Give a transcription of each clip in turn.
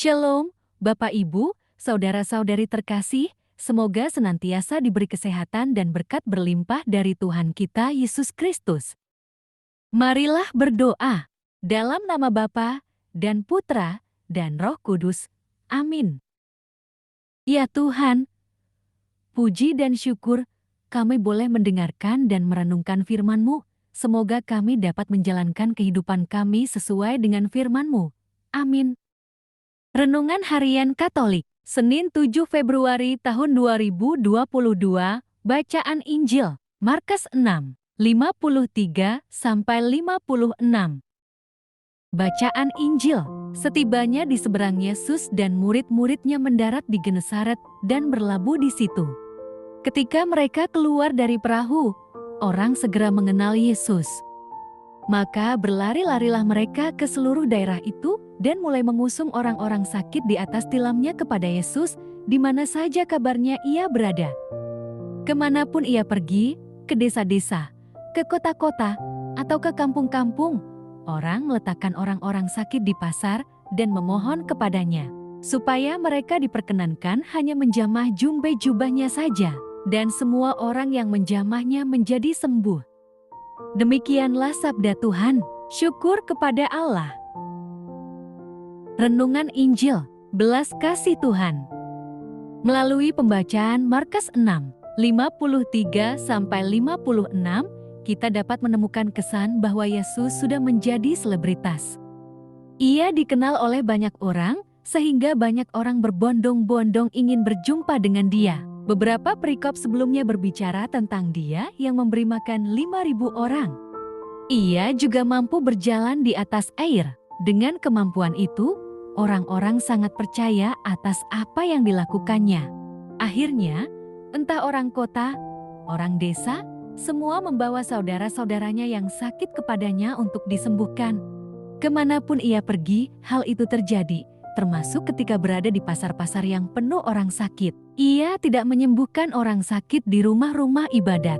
Shalom, Bapak Ibu, saudara-saudari terkasih, semoga senantiasa diberi kesehatan dan berkat berlimpah dari Tuhan kita Yesus Kristus. Marilah berdoa dalam nama Bapa dan Putra dan Roh Kudus. Amin. Ya Tuhan, puji dan syukur kami boleh mendengarkan dan merenungkan firman-Mu. Semoga kami dapat menjalankan kehidupan kami sesuai dengan firman-Mu. Amin. Renungan Harian Katolik, Senin 7 Februari tahun 2022, Bacaan Injil, Markus 6, 53-56. Bacaan Injil, setibanya di seberang Yesus dan murid-muridnya mendarat di Genesaret dan berlabuh di situ. Ketika mereka keluar dari perahu, orang segera mengenal Yesus. Maka berlari-larilah mereka ke seluruh daerah itu dan mulai mengusung orang-orang sakit di atas tilamnya kepada Yesus, di mana saja kabarnya ia berada. Kemanapun ia pergi, ke desa-desa, ke kota-kota, atau ke kampung-kampung, orang meletakkan orang-orang sakit di pasar dan memohon kepadanya, supaya mereka diperkenankan hanya menjamah jumbai jubahnya saja, dan semua orang yang menjamahnya menjadi sembuh. Demikianlah sabda Tuhan, syukur kepada Allah. Renungan Injil, belas kasih Tuhan. Melalui pembacaan Markus 6, 53-56, kita dapat menemukan kesan bahwa Yesus sudah menjadi selebritas. Ia dikenal oleh banyak orang, sehingga banyak orang berbondong-bondong ingin berjumpa dengan dia. Beberapa perikop sebelumnya berbicara tentang dia yang memberi makan 5.000 orang. Ia juga mampu berjalan di atas air. Dengan kemampuan itu, orang-orang sangat percaya atas apa yang dilakukannya. Akhirnya, entah orang kota, orang desa, semua membawa saudara-saudaranya yang sakit kepadanya untuk disembuhkan. Kemanapun ia pergi, hal itu terjadi, termasuk ketika berada di pasar-pasar yang penuh orang sakit. Ia tidak menyembuhkan orang sakit di rumah-rumah ibadat.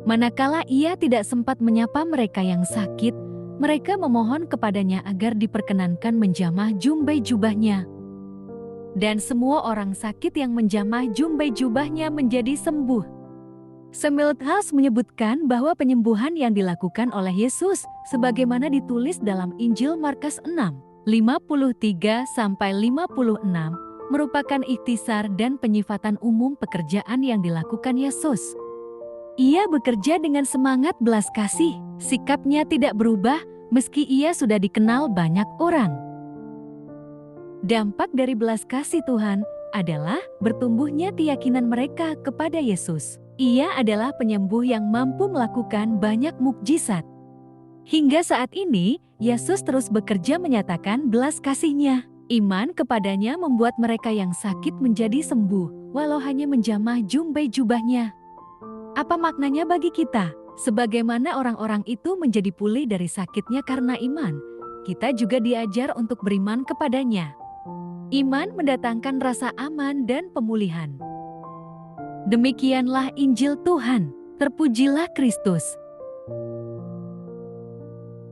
Manakala ia tidak sempat menyapa mereka yang sakit, mereka memohon kepadanya agar diperkenankan menjamah jumbai jubahnya. Dan semua orang sakit yang menjamah jumbai jubahnya menjadi sembuh. Smilthaus menyebutkan bahwa penyembuhan yang dilakukan oleh Yesus, sebagaimana ditulis dalam Injil Markus 6, 53-56, merupakan ikhtisar dan penyifatan umum pekerjaan yang dilakukan Yesus. Ia bekerja dengan semangat belas kasih, sikapnya tidak berubah meski ia sudah dikenal banyak orang. Dampak dari belas kasih Tuhan adalah bertumbuhnya keyakinan mereka kepada Yesus. Ia adalah penyembuh yang mampu melakukan banyak mukjizat. Hingga saat ini, Yesus terus bekerja menyatakan belas kasih-Nya. Iman kepadanya membuat mereka yang sakit menjadi sembuh, walau hanya menjamah jumbai jubahnya. Apa maknanya bagi kita? Sebagaimana orang-orang itu menjadi pulih dari sakitnya karena iman, kita juga diajar untuk beriman kepadanya. Iman mendatangkan rasa aman dan pemulihan. Demikianlah Injil Tuhan, terpujilah Kristus.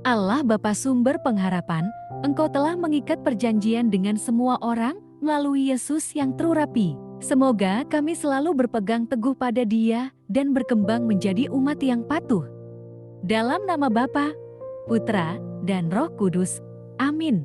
Allah Bapa sumber pengharapan, Engkau telah mengikat perjanjian dengan semua orang melalui Yesus yang terurapi. Semoga kami selalu berpegang teguh pada Dia dan berkembang menjadi umat yang patuh. Dalam nama Bapa, Putra, dan Roh Kudus. Amin.